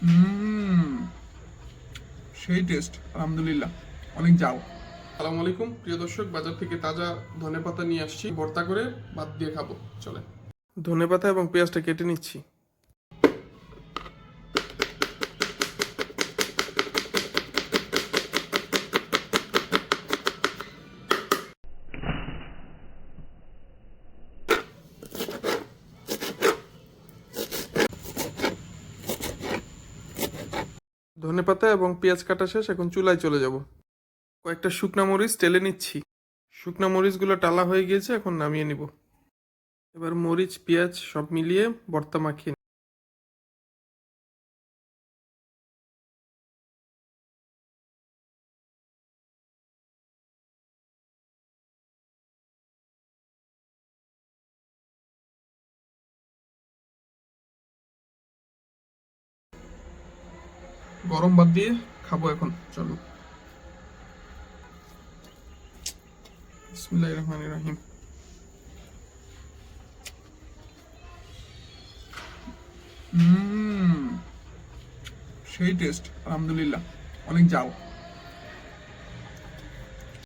হুম, সেই টেস্ট। আলহামদুলিল্লাহ, অনেক যাও। আসসালামু আলাইকুম প্রিয় দর্শক, বাজার থেকে তাজা ধনেপাতা নিয়ে আসছি, ভর্তা করে ভাত দিয়ে খাবো। চলে, ধনেপাতা এবং পেঁয়াজটা কেটে নিচ্ছি। ধনেপাতা এবং পেঁয়াজ কাটা শেষ, এখন চুলায় চলে যাব। কয়েকটা শুকনা মরিচ টেলে নিচ্ছি। শুকনা মরিচগুলো টালা হয়ে গিয়েছে, এখন নামিয়ে নিব। এবার মরিচ পেঁয়াজ সব মিলিয়ে ভর্তা মাখিয়ে গরম ভাত দিয়ে খাবো এখন। চলো, বিসমিল্লাহির রহমানির রহিম। হুম, সেই টেস্ট। আলহামদুলিল্লাহ, অনেক যাও।